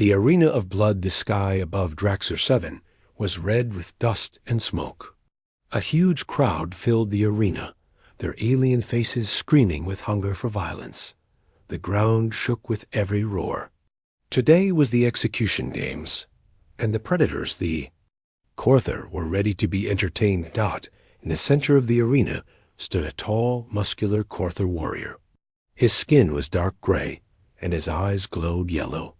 The arena of blood, the sky above Draxor 7, was red with dust and smoke. A huge crowd filled the arena, their alien faces screaming with hunger for violence. The ground shook with every roar. Today was the execution games, and the predators, the Korthor, were ready to be entertained. In the center of the arena stood a tall, muscular Korthor warrior. His skin was dark gray, and his eyes glowed yellow.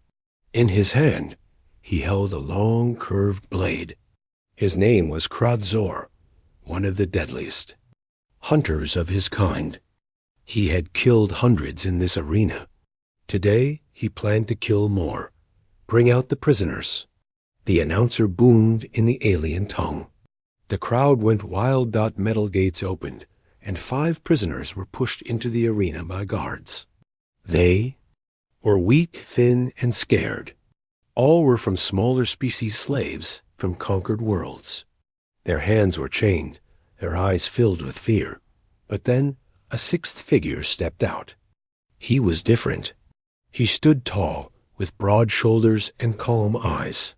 In his hand, he held a long, curved blade. His name was Kradzor, one of the deadliest. Hunters of his kind. He had killed hundreds in this arena. Today, he planned to kill more. Bring out the prisoners. The announcer boomed in the alien tongue. The crowd went wild. Metal gates opened, and 5 prisoners were pushed into the arena by guards. They were weak, thin, and scared. All were from smaller species slaves from conquered worlds. Their hands were chained, their eyes filled with fear. But then a 6th figure stepped out. He was different. He stood tall, with broad shoulders and calm eyes.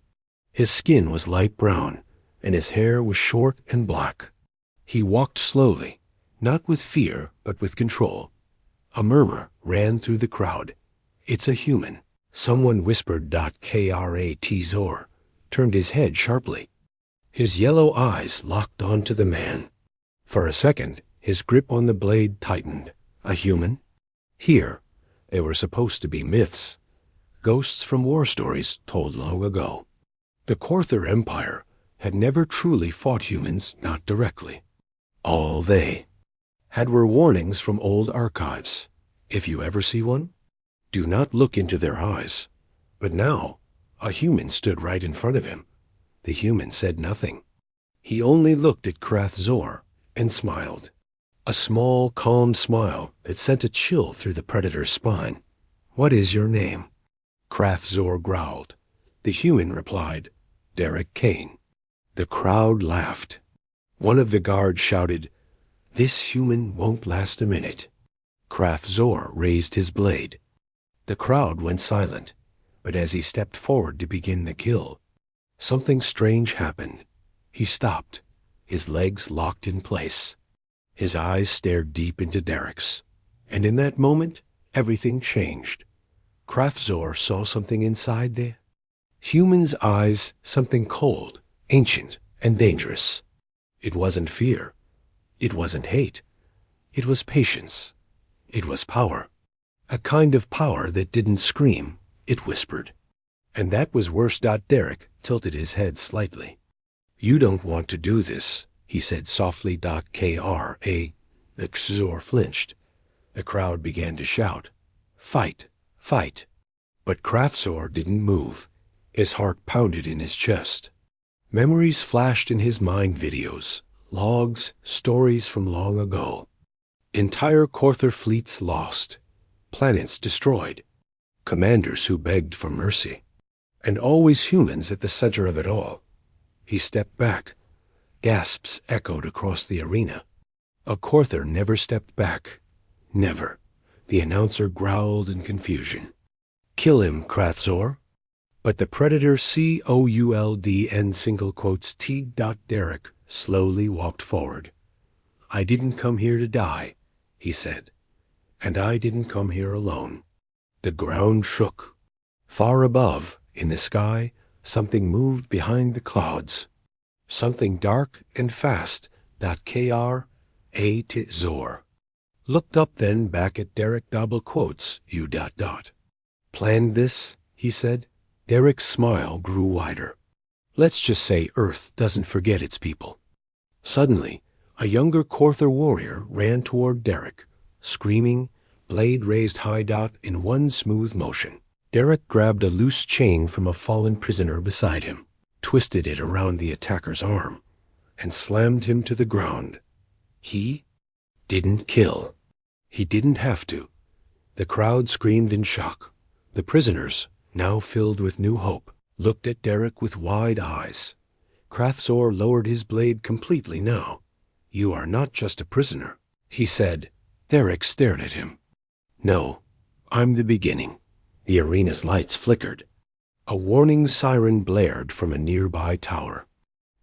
His skin was light brown, and his hair was short and black. He walked slowly, not with fear, but with control. A murmur ran through the crowd. "It's a human." Someone whispered. Kratzor turned his head sharply. His yellow eyes locked onto the man. For a second, his grip on the blade tightened. A human? Here, they were supposed to be myths, ghosts from war stories told long ago. The Korthor Empire had never truly fought humans, not directly. All they had were warnings from old archives. If you ever see one, do not look into their eyes. But now, a human stood right in front of him. The human said nothing. He only looked at Kradzor and smiled. A small, calm smile that sent a chill through the predator's spine. "What is your name?" Kradzor growled. The human replied, "Derek Kane." The crowd laughed. One of the guards shouted, "This human won't last a minute." Kradzor raised his blade. The crowd went silent, but as he stepped forward to begin the kill, something strange happened. He stopped, his legs locked in place. His eyes stared deep into Derek's, and in that moment, everything changed. Kradzor saw something inside the human's eyes, something cold, ancient, and dangerous. It wasn't fear. It wasn't hate. It was patience. It was power. A kind of power that didn't scream, it whispered. And that was worse. Derek tilted his head slightly. "You don't want to do this," he said softly. Kradzor flinched. The crowd began to shout, "Fight! Fight!" But Kradzor didn't move. His heart pounded in his chest. Memories flashed in his mind, videos, logs, stories from long ago. Entire Korthor fleets lost, planets destroyed, commanders who begged for mercy, and always humans at the center of it all. He stepped back. Gasps echoed across the arena. A Korthor never stepped back. Never. The announcer growled in confusion. "Kill him, Kradzor." But the predator COULDN Derek slowly walked forward. "I didn't come here to die," he said. "And I didn't come here alone." The ground shook. Far above, in the sky, something moved behind the clouds. Something dark and fast. Kradzor looked up, then back at Derek. "You ... planned this?" he said. Derek's smile grew wider. "Let's just say Earth doesn't forget its people." Suddenly, a younger Korthor warrior ran toward Derek, screaming, blade raised high. In one smooth motion, Derek grabbed a loose chain from a fallen prisoner beside him, twisted it around the attacker's arm, and slammed him to the ground. He didn't kill. He didn't have to. The crowd screamed in shock. The prisoners, now filled with new hope, looked at Derek with wide eyes. Kradzor lowered his blade completely now. "You are not just a prisoner," he said. Derek stared at him. "No, I'm the beginning." The arena's lights flickered. A warning siren blared from a nearby tower.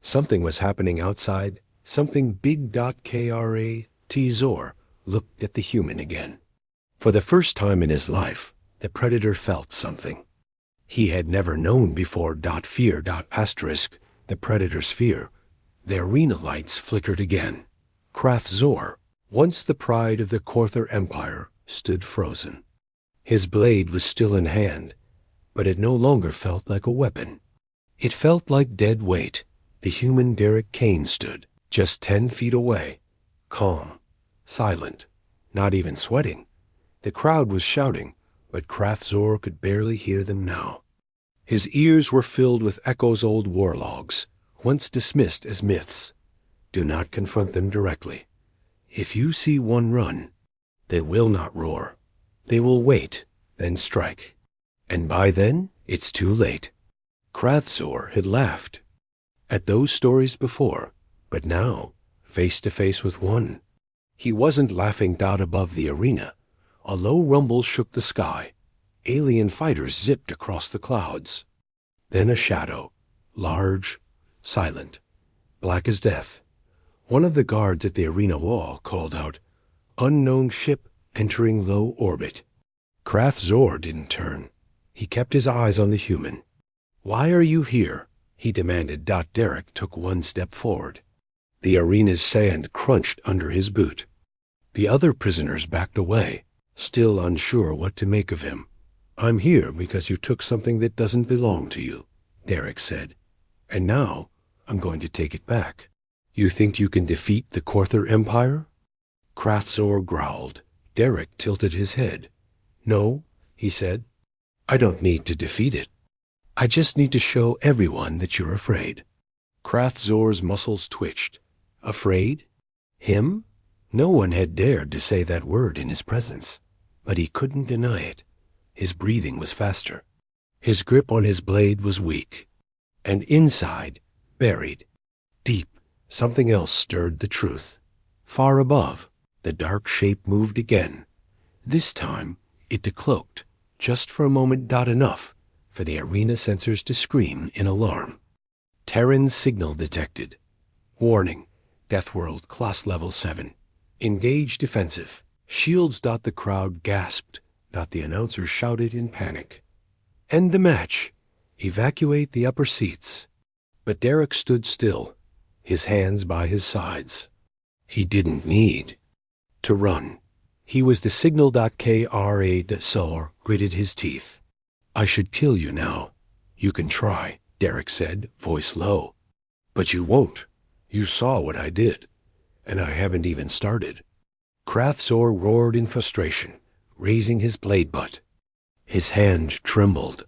Something was happening outside. Something big. Zor looked at the human again. For the first time in his life, the predator felt something. He had never known before. Fear. The predator's fear. The arena lights flickered again. Zor, once the pride of the Korther Empire, stood frozen. His blade was still in hand, but it no longer felt like a weapon. It felt like dead weight. The human Derek Kane stood, just 10 feet away, calm, silent, not even sweating. The crowd was shouting, but Zor could barely hear them now. His ears were filled with Echo's old war logs, once dismissed as myths. Do not confront them directly. If you see one run, they will not roar. They will wait, then strike. And by then, it's too late. Zor had laughed at those stories before, but now, face to face with one. He wasn't laughing. Above the arena, a low rumble shook the sky. Alien fighters zipped across the clouds. Then a shadow, large, silent, black as death. One of the guards at the arena wall called out, "Unknown ship entering low orbit." Zor didn't turn. He kept his eyes on the human. "Why are you here?" he demanded. Derek took one step forward. The arena's sand crunched under his boot. The other prisoners backed away, still unsure what to make of him. "I'm here because you took something that doesn't belong to you," Derek said. "And now I'm going to take it back. You think you can defeat the Korther Empire?" Zor growled. Derek tilted his head. "No," he said. "I don't need to defeat it. I just need to show everyone that you're afraid." Zor's muscles twitched. Afraid? Him? No one had dared to say that word in his presence, but he couldn't deny it. His breathing was faster. His grip on his blade was weak. And inside, buried, deep, something else stirred the truth. Far above, the dark shape moved again. This time, it decloaked, just for a moment. Enough for the arena sensors to scream in alarm. Terran's signal detected. Warning, Death World, class level 7. Engage defensive. Shields. The crowd gasped. The announcer shouted in panic. End the match. Evacuate the upper seats. But Derek stood still, his hands by his sides. He didn't need to run. He was the signal. Zor gritted his teeth. "I should kill you now. You can try," Derek said, voice low. "But you won't. You saw what I did. And I haven't even started." Zor roared in frustration, raising his blade butt. His hand trembled.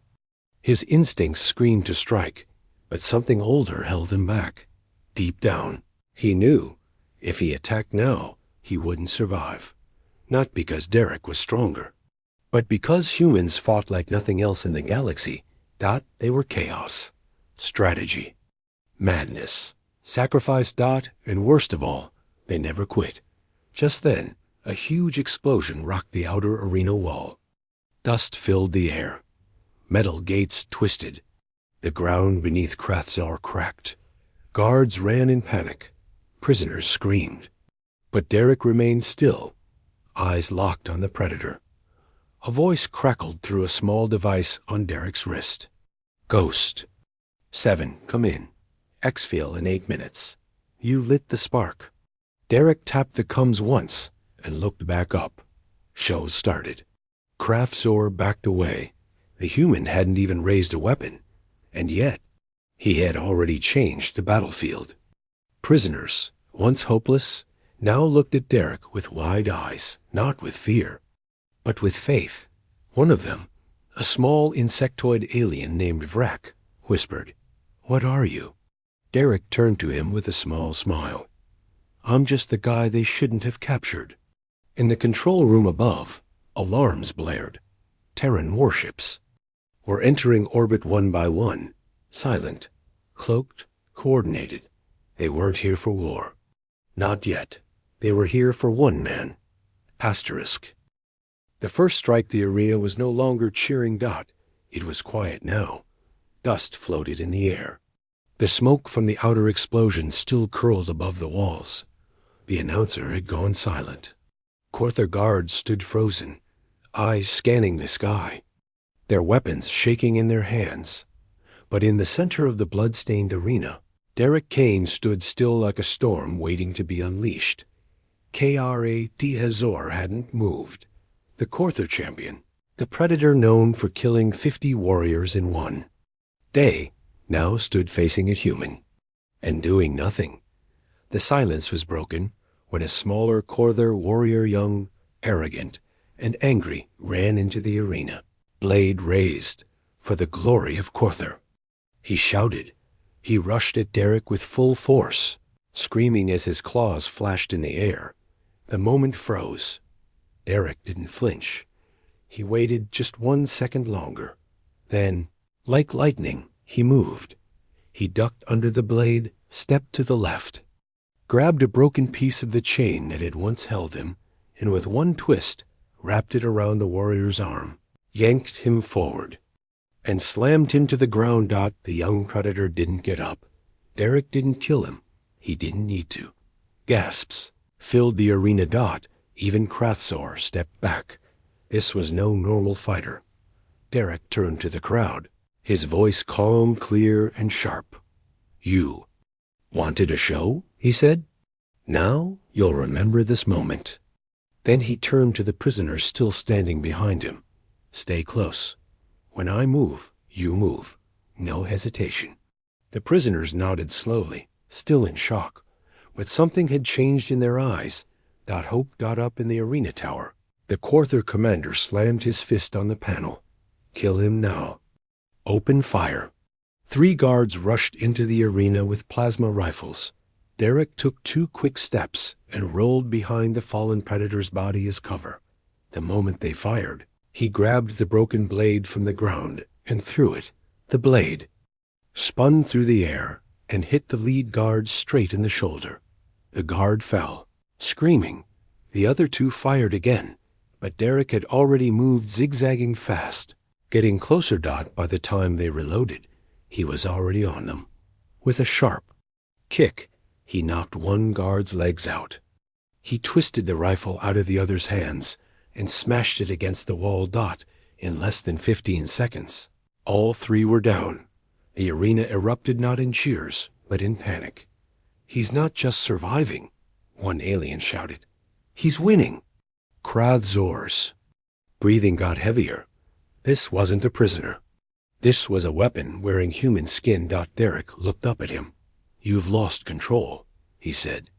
His instincts screamed to strike, but something older held him back. Deep down, he knew if he attacked now, he wouldn't survive. Not because Derek was stronger, but because humans fought like nothing else in the galaxy. They were chaos, strategy, madness, sacrifice. And worst of all, they never quit. Just then, a huge explosion rocked the outer arena wall. Dust filled the air. Metal gates twisted. The ground beneath Zor cracked. Guards ran in panic. Prisoners screamed. But Derek remained still, eyes locked on the predator. A voice crackled through a small device on Derek's wrist. "Ghost. 7, come in. Exfil in 8 minutes." You lit the spark. Derek tapped the comms once and looked back up. Show started. Zor backed away. The human hadn't even raised a weapon, and yet he had already changed the battlefield. Prisoners, once hopeless, now looked at Derek with wide eyes, not with fear, but with faith. One of them, a small insectoid alien named Vrak, whispered, "What are you?" Derek turned to him with a small smile. "I'm just the guy they shouldn't have captured." In the control room above, alarms blared. Terran warships were entering orbit one by one, silent, cloaked, coordinated. They weren't here for war. Not yet. They were here for one man. Asterisk. The first strike the arena was no longer cheering. It was quiet now, Dust floated in the air. The smoke from the outer explosion still curled above the walls. The announcer had gone silent. Corther guards stood frozen, eyes scanning the sky, their weapons shaking in their hands. But in the center of the blood-stained arena, Derek Kane stood still like a storm waiting to be unleashed. Kra Hazor hadn't moved. The Corther champion, the predator known for killing 50 warriors in one day, now stood facing a human, and doing nothing. The silence was broken when a smaller Corther warrior, young, arrogant, and angry, ran into the arena, blade raised for the glory of Corther. He shouted. He rushed at Derek with full force, screaming as his claws flashed in the air. The moment froze. Derek didn't flinch. He waited just 1 second longer. Then, like lightning, he moved. He ducked under the blade, stepped to the left, grabbed a broken piece of the chain that had once held him, and with one twist, wrapped it around the warrior's arm, yanked him forward, and slammed him to the ground. The young predator didn't get up. Derek didn't kill him. He didn't need to. Gasps filled the arena. Even Krathzor stepped back. This was no normal fighter. Derek turned to the crowd, his voice calm, clear, and sharp. "You wanted a show?" he said. "Now you'll remember this moment." Then he turned to the prisoners still standing behind him. "Stay close. When I move, you move. No hesitation." The prisoners nodded slowly, still in shock, but something had changed in their eyes. Hope got up in the arena tower. The Corther commander slammed his fist on the panel. "Kill him now. Open fire." 3 guards rushed into the arena with plasma rifles. Derek took 2 quick steps and rolled behind the fallen predator's body as cover. The moment they fired, he grabbed the broken blade from the ground and threw it. The blade spun through the air and hit the lead guard straight in the shoulder. The guard fell, screaming. The other 2 fired again, but Derek had already moved zigzagging fast. Getting closer. By the time they reloaded, he was already on them. With a sharp kick, he knocked one guard's legs out. He twisted the rifle out of the other's hands and smashed it against the wall. In less than 15 seconds, all 3 were down. The arena erupted not in cheers, but in panic. "He's not just surviving," one alien shouted. "He's winning." Krathzor's breathing got heavier. This wasn't a prisoner. This was a weapon wearing human skin. Derek looked up at him. "You've lost control," he said,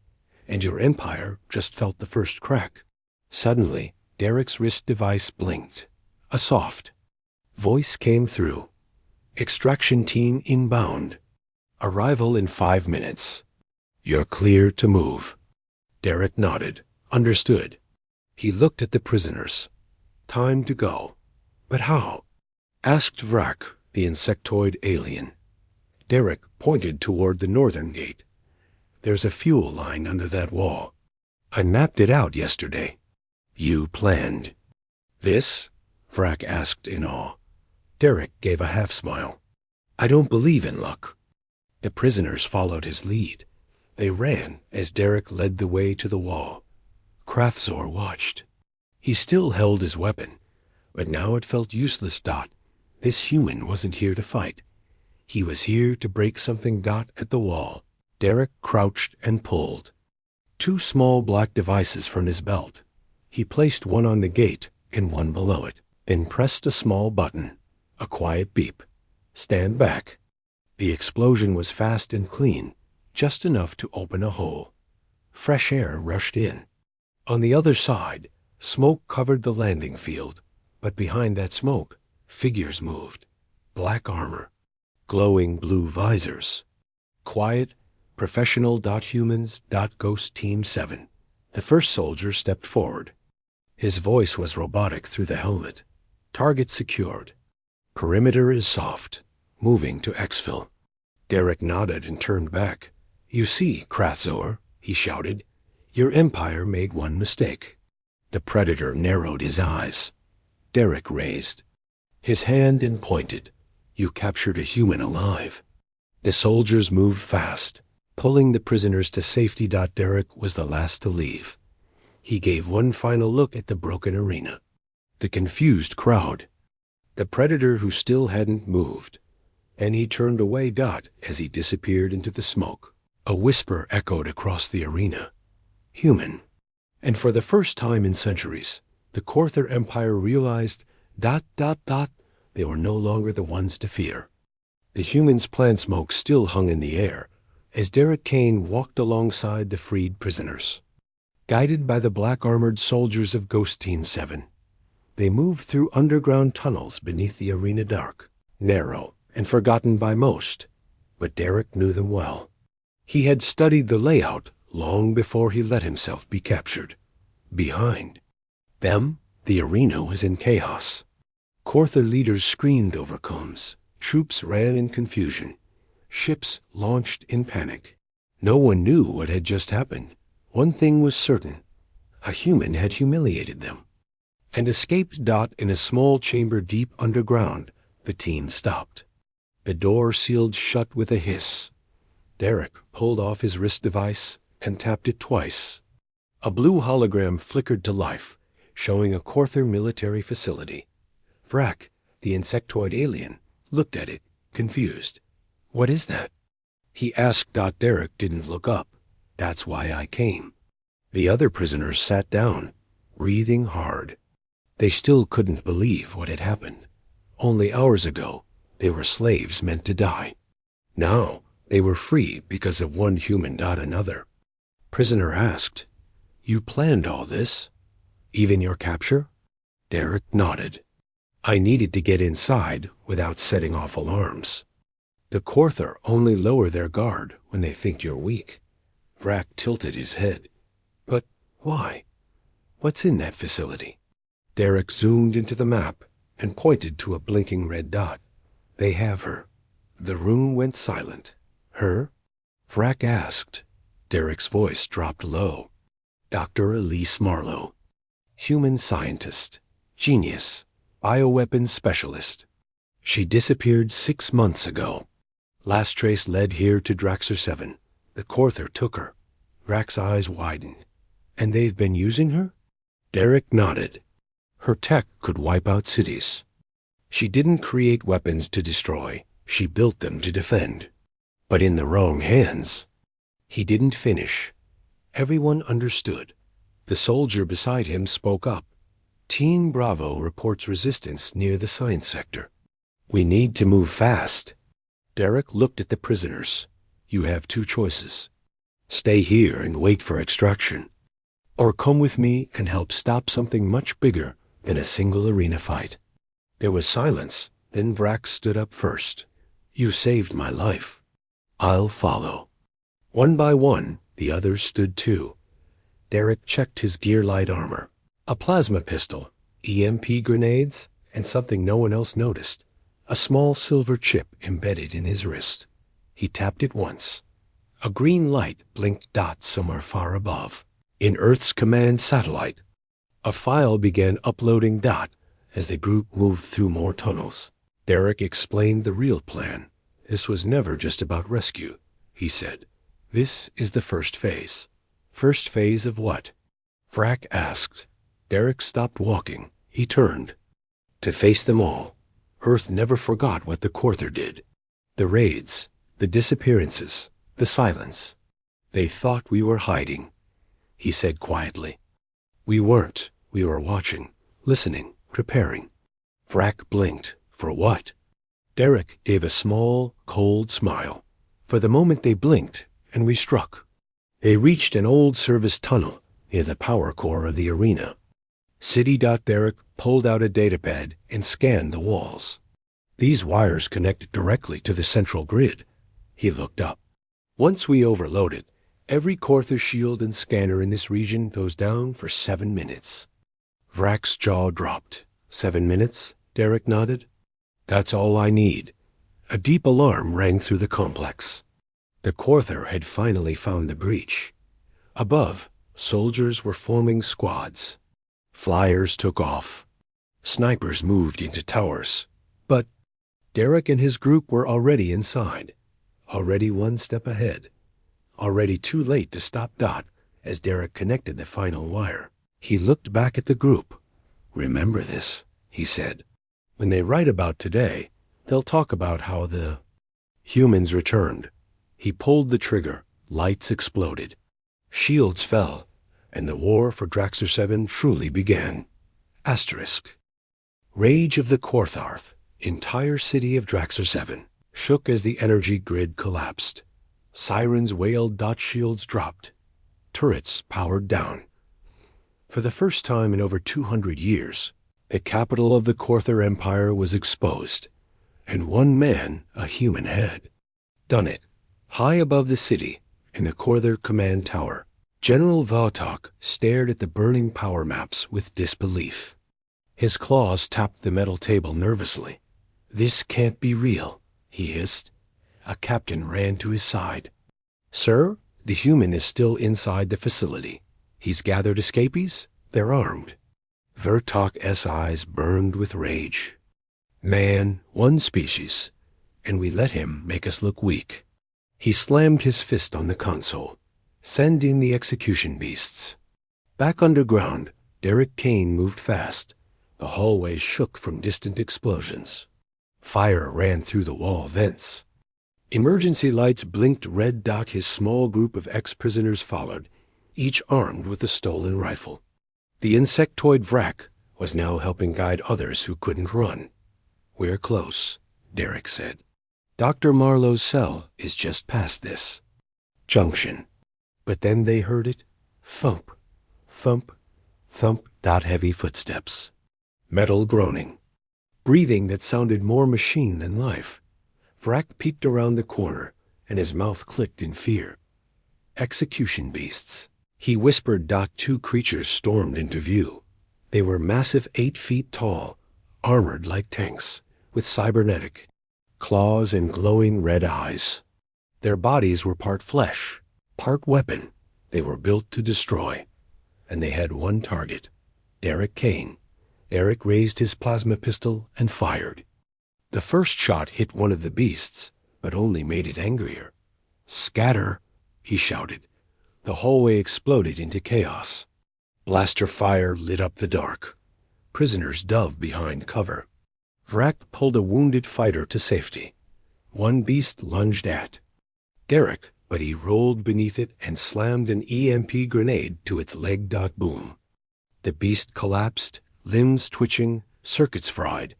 "and your empire just felt the first crack." Suddenly, Derek's wrist device blinked. A soft voice came through. "Extraction team inbound. Arrival in 5 minutes. You're clear to move." Derek nodded. Understood. He looked at the prisoners. Time to go. "But how?" asked Vrak, the insectoid alien. Derek pointed toward the northern gate. "There's a fuel line under that wall. I mapped it out yesterday." "You planned this?" Vrak asked in awe. Derek gave a half-smile. "I don't believe in luck." The prisoners followed his lead. They ran as Derek led the way to the wall. Krathzor watched. He still held his weapon, but now it felt useless. This human wasn't here to fight. He was here to break something. At the wall, Derek crouched and pulled 2 small black devices from his belt. He placed one on the gate and one below it, then pressed a small button. A quiet beep. "Stand back." The explosion was fast and clean, just enough to open a hole. Fresh air rushed in. On the other side, smoke covered the landing field, but behind that smoke, figures moved. Black armor, glowing blue visors. Quiet, professional. Humans. Ghost Team 7. The first soldier stepped forward. His voice was robotic through the helmet. "Target secured. Perimeter is soft. Moving to exfil." Derek nodded and turned back. "You see, Krathzor," he shouted, "your empire made one mistake." The predator narrowed his eyes. Derek raised his hand and pointed. You captured a human alive. The soldiers moved fast, pulling the prisoners to safety. Derek was the last to leave. He gave one final look at the broken arena, the confused crowd, the predator who still hadn't moved, and he turned away. As he disappeared into the smoke, a whisper echoed across the arena. Human. And for the first time in centuries, the Korther Empire realized they were no longer the ones to fear. The humans' plant smoke still hung in the air as Derek Kane walked alongside the freed prisoners. Guided by the black-armored soldiers of Ghost Team 7, they moved through underground tunnels beneath the arena, dark, narrow, and forgotten by most, but Derek knew them well. He had studied the layout long before he let himself be captured. Behind them, the arena was in chaos. Korther leaders screamed over combs. Troops ran in confusion. Ships launched in panic. No one knew what had just happened. One thing was certain. A human had humiliated them and escaped. In a small chamber deep underground, the team stopped. The door sealed shut with a hiss. Derek pulled off his wrist device and tapped it twice. A blue hologram flickered to life, showing a Korther military facility. Vrak, the insectoid alien, looked at it, confused. "What is that?" he asked. Derek didn't look up. "That's why I came." The other prisoners sat down, breathing hard. They still couldn't believe what had happened. Only hours ago, they were slaves meant to die. Now, they were free because of one human. Another prisoner asked, "You planned all this? Even your capture?" Derek nodded. "I needed to get inside without setting off alarms. The Korther only lower their guard when they think you're weak." Vrak tilted his head. "But why? What's in that facility?" Derek zoomed into the map and pointed to a blinking red dot. "They have her." The room went silent. "Her?" Vrak asked. Derek's voice dropped low. "Dr. Elise Marlowe. Human scientist. Genius. Bioweapons specialist. She disappeared 6 months ago. Last trace led here to Draxer 7. The Korther took her." Vrak's eyes widened. "And they've been using her?" Derek nodded. "Her tech could wipe out cities. She didn't create weapons to destroy. She built them to defend. But in the wrong hands." He didn't finish. Everyone understood. The soldier beside him spoke up. "Team Bravo reports resistance near the science sector. We need to move fast." Derek looked at the prisoners. "You have 2 choices. Stay here and wait for extraction, or come with me and help stop something much bigger than a single arena fight." There was silence. Then Vrak stood up first. "You saved my life. I'll follow." One by one, the others stood too. Derek checked his gear-light armor. A plasma pistol, EMP grenades, and something no one else noticed. A small silver chip embedded in his wrist. He tapped it once. A green light blinked dots somewhere far above. In Earth's command satellite. A file began uploading as the group moved through more tunnels. Derek explained the real plan. "This was never just about rescue," he said. "This is the first phase." "First phase of what?" Vrak asked. Derek stopped walking. He turned. "To face them all. Earth never forgot what the Korther did. The raids, the disappearances, the silence. They thought we were hiding," he said quietly. "We weren't. We were watching, listening, preparing." Vrak blinked. "For what?" Derek gave a small, cold smile. "For the moment they blinked, and we struck." They reached an old service tunnel near the power core of the arena. City. Derek pulled out a datapad and scanned the walls. "These wires connect directly to the central grid." He looked up. "Once we overload it, every Korther shield and scanner in this region goes down for 7 minutes." Vrak's jaw dropped. 7 minutes? Derek nodded. "That's all I need." A deep alarm rang through the complex. The Korther had finally found the breach. Above, soldiers were forming squads. Flyers took off. Snipers moved into towers. But Derek and his group were already inside, already one step ahead, already too late to stop Dot as Derek connected the final wire. He looked back at the group. "Remember this," he said. "When they write about today, they'll talk about how the humans returned." He pulled the trigger. Lights exploded. Shields fell, and the war for Draxer 7 truly began. Asterisk. Rage of the Kortharth. Entire city of Draxer 7 shook as the energy grid collapsed. Sirens wailed. Shields dropped. Turrets powered down. For the first time in over 200 years, the capital of the Korthar Empire was exposed, and one man, a human, had done it. High above the city, in the Korthar command tower, General Votok stared at the burning power maps with disbelief. His claws tapped the metal table nervously. "This can't be real," he hissed. A captain ran to his side. "Sir, the human is still inside the facility. He's gathered escapees. They're armed." Vertok's eyes burned with rage. "Man, one species, and we let him make us look weak." He slammed his fist on the console. "Send in the execution beasts." Back underground, Derek Kane moved fast. The hallways shook from distant explosions. Fire ran through the wall vents. Emergency lights blinked red. His small group of ex-prisoners followed, each armed with a stolen rifle. The insectoid Vrak was now helping guide others who couldn't run. "We're close," Derek said. "Dr. Marlowe's cell is just past this junction." But then they heard it. Thump, thump, thump. Heavy footsteps. Metal groaning. Breathing that sounded more machine than life. Vrak peeked around the corner, and his mouth clicked in fear. Execution beasts. He whispered. 2 creatures stormed into view. They were massive, 8 feet tall, armored like tanks, with cybernetic claws and glowing red eyes. Their bodies were part flesh, part weapon. They were built to destroy. And they had one target, Derek Kane. Derek raised his plasma pistol and fired. The first shot hit one of the beasts, but only made it angrier. "Scatter," he shouted. The hallway exploded into chaos. Blaster fire lit up the dark. Prisoners dove behind cover. Vrak pulled a wounded fighter to safety. One beast lunged at Derek, but he rolled beneath it and slammed an EMP grenade to its leg. Boom. The beast collapsed, limbs twitching, circuits fried,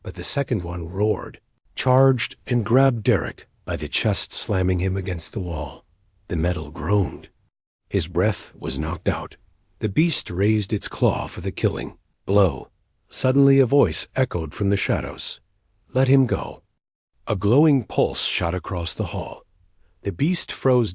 but the second one roared, charged, and grabbed Derek by the chest, slamming him against the wall. The metal groaned. His breath was knocked out. The beast raised its claw for the killing blow. Suddenly a voice echoed from the shadows. "Let him go." A glowing pulse shot across the hall. The beast froze.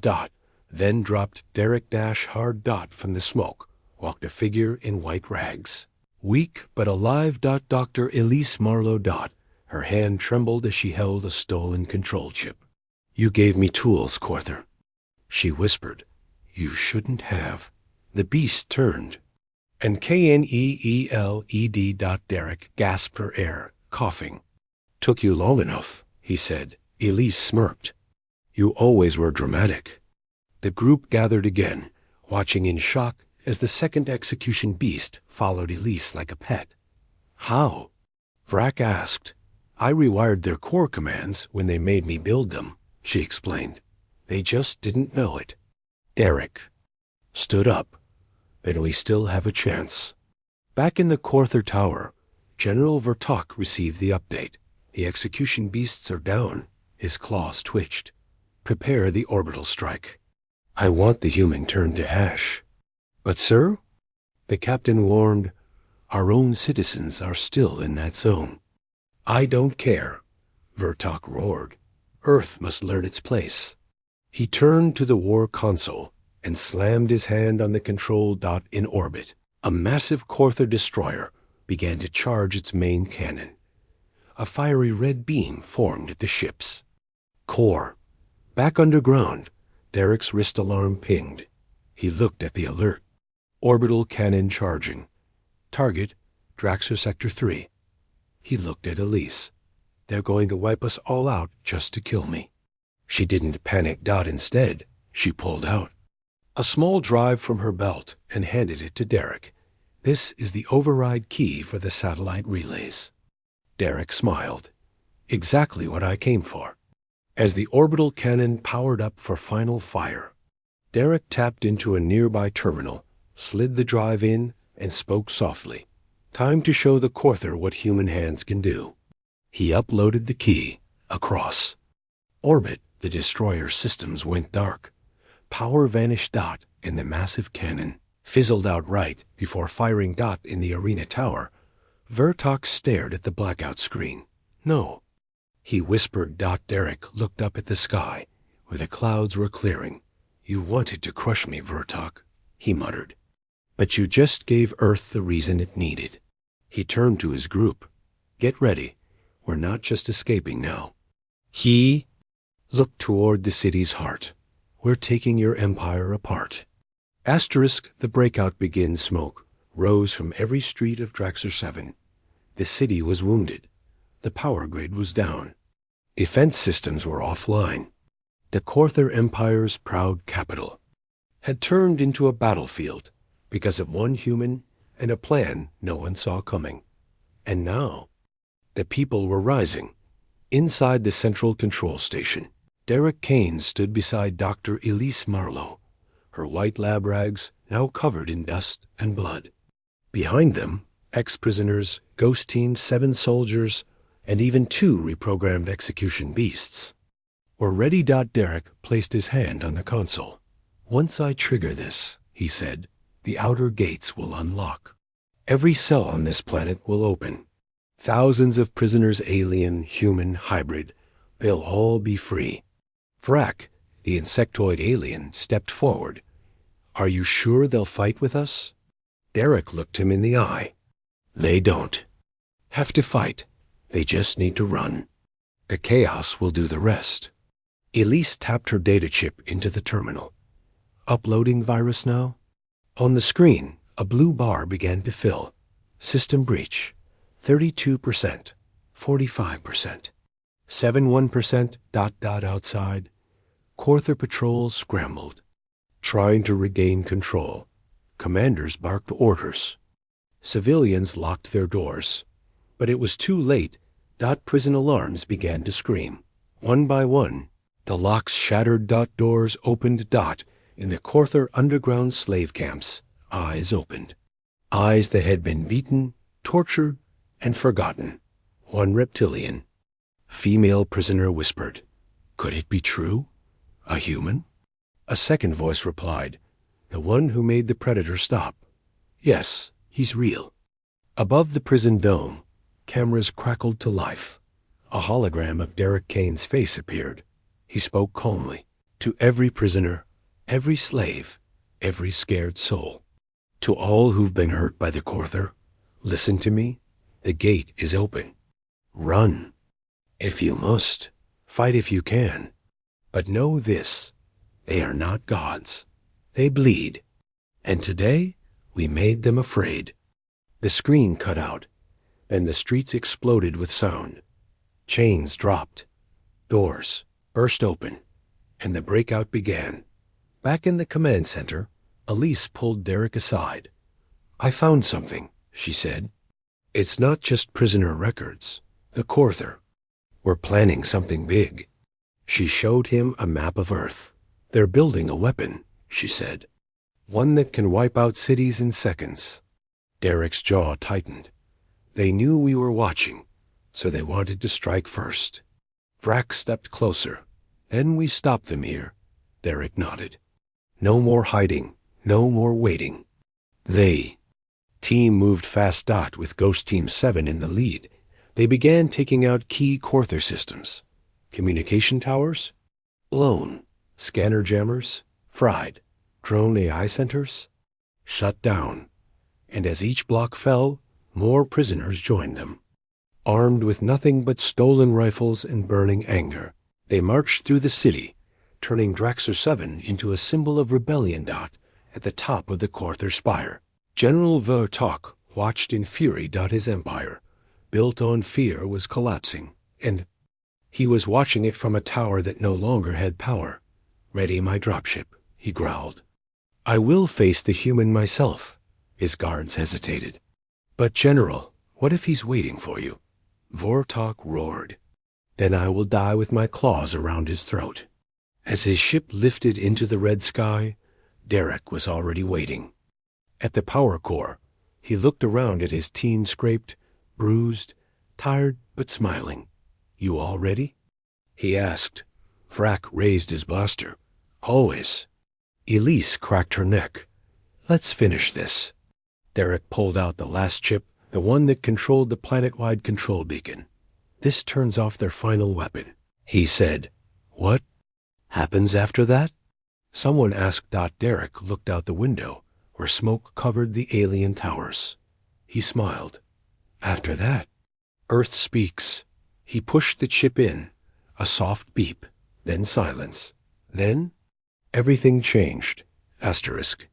Then dropped Derek. Hard. From the smoke walked a figure in white rags. Weak but alive. Dr. Elise Marlowe. Her hand trembled as she held a stolen control chip. "You gave me tools, Korthar," she whispered. "You shouldn't have." The beast turned. And Kneeled. Derek gasped for air, coughing. "Took you long enough," he said. Elise smirked. "You always were dramatic." The group gathered again, watching in shock as the second execution beast followed Elise like a pet. "How?" Vrak asked. "I rewired their core commands when they made me build them," she explained. "They just didn't know it." Derek stood up. "Then we still have a chance." Back in the Korthar Tower, General Vertok received the update. "The execution beasts are down." His claws twitched. "Prepare the orbital strike. I want the human turned to ash." "But sir," the captain warned, "our own citizens are still in that zone." "I don't care," Vertok roared. "Earth must learn its place." He turned to the war console and slammed his hand on the control dot. In orbit, a massive Korthar destroyer began to charge its main cannon. A fiery red beam formed at the ships core. Back underground, Derek's wrist alarm pinged. He looked at the alert. Orbital cannon charging. Target, Draxer Sector 3. He looked at Elise. They're going to wipe us all out just to kill me." She didn't panic. Instead, she pulled out a small drive from her belt and handed it to Derek. "This is the override key for the satellite relays." Derek smiled. "Exactly what I came for." As the orbital cannon powered up for final fire, Derek tapped into a nearby terminal, slid the drive in, and spoke softly. "Time to show the Korther what human hands can do." He uploaded the key. Across orbit, the destroyer systems went dark. Power vanished. And the massive cannon fizzled out right before firing. In the arena tower, Vertok stared at the blackout screen. "No," he whispered. Derek looked up at the sky, where the clouds were clearing. "You wanted to crush me, Vertok," he muttered. "But you just gave Earth the reason it needed." He turned to his group. "Get ready. We're not just escaping now." He looked toward the city's heart. "We're taking your empire apart." The breakout begins. Smoke rose from every street of Draxor 7. The city was wounded. The power grid was down. Defense systems were offline. The Korther Empire's proud capital had turned into a battlefield because of one human and a plan no one saw coming. And now, the people were rising. Inside the central control station, Derek Kane stood beside Dr. Elise Marlowe, her white lab rags now covered in dust and blood. Behind them, ex-prisoners, Ghost Team 7 soldiers, and even 2 reprogrammed execution beasts were ready. Derek placed his hand on the console. "Once I trigger this," he said, "the outer gates will unlock. Every cell on this planet will open. Thousands of prisoners, alien, human, hybrid, they'll all be free." Vrak, the insectoid alien, stepped forward. "Are you sure they'll fight with us?" Derek looked him in the eye. "They don't have to fight. They just need to run. The chaos will do the rest." Elise tapped her data chip into the terminal. "Uploading virus now?" On the screen, a blue bar began to fill. "System breach. 32%, 45%, 71%, outside." Korther patrol scrambled, trying to regain control. Commanders barked orders. Civilians locked their doors. But it was too late. Prison alarms began to scream. One by one, the locks shattered. Doors opened. In the Korther underground slave camps, eyes opened. Eyes that had been beaten, tortured, and forgotten. One reptilian, female prisoner, whispered, "Could it be true? A human?" A second voice replied, "The one who made the predator stop. Yes, he's real." Above the prison dome, cameras crackled to life. A hologram of Derek Kane's face appeared. He spoke calmly. "To every prisoner, every slave, every scared soul. To all who've been hurt by the Korther, listen to me. The gate is open. Run if you must. Fight if you can. But know this, they are not gods. They bleed. And today, we made them afraid." The screen cut out, and the streets exploded with sound. Chains dropped. Doors burst open, and the breakout began. Back in the command center, Elise pulled Derek aside. "I found something," she said. "It's not just prisoner records. The Korther. We're planning something big." She showed him a map of Earth. "They're building a weapon," she said. "One that can wipe out cities in seconds." Derek's jaw tightened. They knew we were watching, so they wanted to strike first. Vrak stepped closer. "Then we stopped them here." Derek nodded. "No more hiding. No more waiting." They team moved fast. With Ghost Team 7 in the lead, they began taking out key Korther systems. Communication towers? Blown. Scanner jammers? Fried. Drone AI centers? Shut down. And as each block fell, more prisoners joined them. Armed with nothing but stolen rifles and burning anger, they marched through the city, turning Draxor 7 into a symbol of rebellion. At the top of the Korther spire, General Vertok watched in fury. His empire, built on fear, was collapsing. and he was watching it from a tower that no longer had power. "Ready my dropship," he growled. "I will face the human myself." His guards hesitated. "But General, what if he's waiting for you?" Vortok roared. "Then I will die with my claws around his throat." As his ship lifted into the red sky, Derek was already waiting. At the power core, he looked around at his team, scraped, bruised, tired but smiling. "You all ready?" he asked. Vrak raised his blaster. "Always." Elise cracked her neck. "Let's finish this." Derek pulled out the last chip, the one that controlled the planet-wide control beacon. "This turns off their final weapon," he said. "What happens after that?" Someone asked. Derek looked out the window, where smoke covered the alien towers. He smiled. "After that, Earth speaks." He pushed the chip in. A soft beep, then silence. Then everything changed. Asterisk.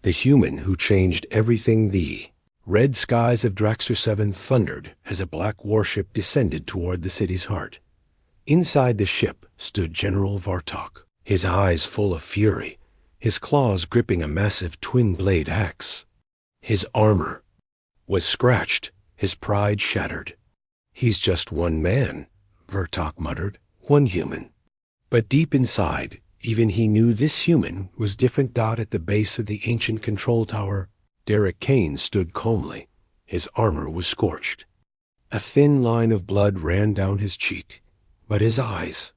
The human who changed everything. The red skies of Draxer 7 thundered as a black warship descended toward the city's heart. Inside the ship stood General Vortok, his eyes full of fury, his claws gripping a massive twin-blade axe. His armor was scratched, his pride shattered. "He's just one man," Vortok muttered. "One human." But deep inside, even he knew this human was different. At the base of the ancient control tower, Derek Kane stood calmly. His armor was scorched. A thin line of blood ran down his cheek. But his eyes,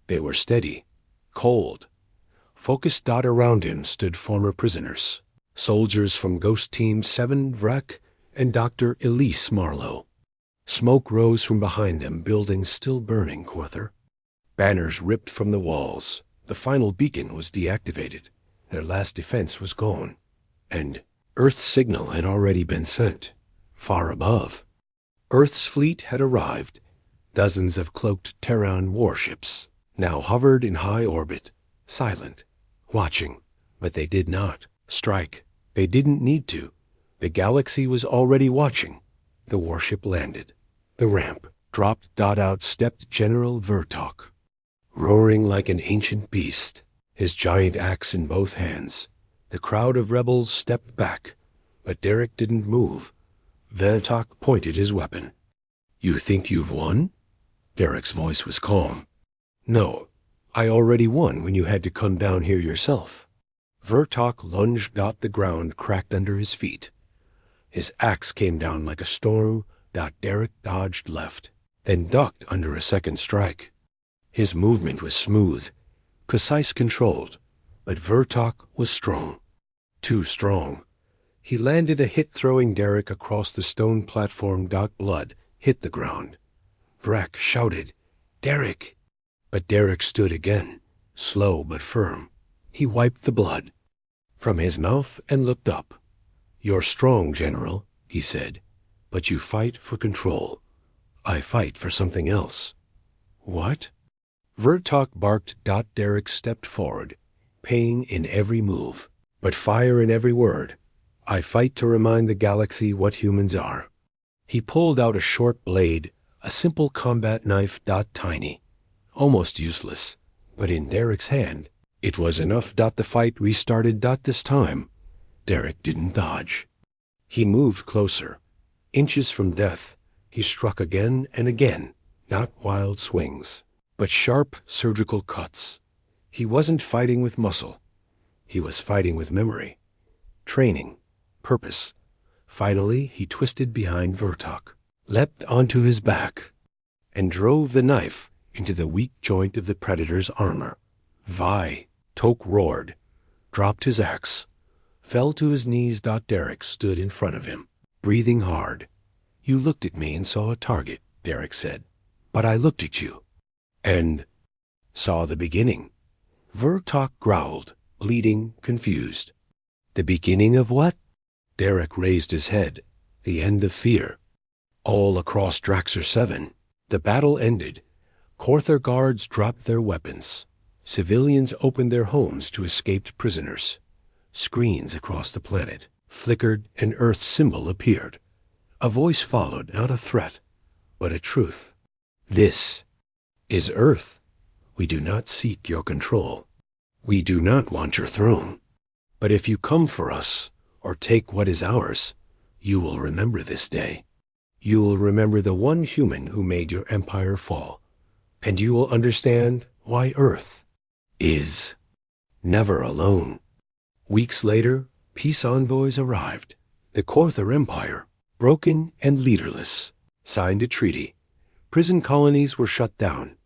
they were steady, cold, focused. Around him stood former prisoners, soldiers from Ghost Team 7, Vrak, and Dr. Elise Marlowe. Smoke rose from behind them, buildings still burning. Quarther. Banners ripped from the walls. The final beacon was deactivated. Their last defense was gone. And Earth's signal had already been sent. Far above, Earth's fleet had arrived. Dozens of cloaked Terran warships now hovered in high orbit, silent, watching. But they did not strike. They didn't need to. The galaxy was already watching. The warship landed. The ramp dropped. Out stepped General Vortok, roaring like an ancient beast, his giant axe in both hands. The crowd of rebels stepped back, but Derek didn't move. Vortok pointed his weapon. "You think you've won?" Derek's voice was calm. "No, I already won when you had to come down here yourself." Vortok lunged. The ground cracked under his feet. His axe came down like a storm. Derek dodged left, then ducked under a second strike. His movement was smooth, precise, controlled, but Vortok was strong. Too strong. He landed a hit, throwing Derek across the stone platform. Blood hit the ground. Vrak shouted, "Derek!" But Derek stood again, slow but firm. He wiped the blood from his mouth and looked up. "You're strong, General," he said, "but you fight for control. I fight for something else." "What?" Vortok barked. Derek stepped forward, pain in every move, but fire in every word. "I fight to remind the galaxy what humans are." He pulled out a short blade, a simple combat knife. Tiny, almost useless, but in Derek's hand, it was enough. The fight restarted. This time, Derek didn't dodge. He moved closer. Inches from death, he struck again and again, not wild swings, but sharp surgical cuts. He wasn't fighting with muscle. He was fighting with memory, training, purpose. Finally, he twisted behind Vortok, leapt onto his back, and drove the knife into the weak joint of the Predator's armor. "Vi!" Tok roared, dropped his axe, fell to his knees. Derek stood in front of him, breathing hard. "You looked at me and saw a target," Derek said. "But I looked at you and saw the beginning." Vortok growled, bleeding, confused. "The beginning of what?" Derek raised his head. "The end of fear." All across Draxer 7, the battle ended. Korthar guards dropped their weapons. Civilians opened their homes to escaped prisoners. Screens across the planet flickered. An Earth symbol appeared. A voice followed, not a threat, but a truth. This is Earth. We do not seek your control. We do not want your throne. But if you come for us, or take what is ours, you will remember this day. You will remember the one human who made your empire fall, and you will understand why Earth is never alone. Weeks later, peace envoys arrived. The Korthor Empire, broken and leaderless, signed a treaty. Prison colonies were shut down.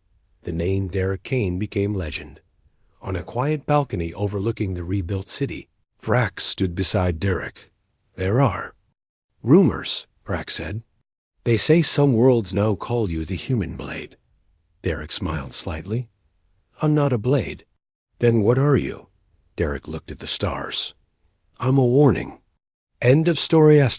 The name Derek Kane became legend. On a quiet balcony overlooking the rebuilt city, Vrax stood beside Derek. "There are rumors," Vrax said. "They say some worlds now call you the Human Blade." Derek smiled slightly. "I'm not a blade." "Then what are you?" Derek looked at the stars. "I'm a warning." End of story ***.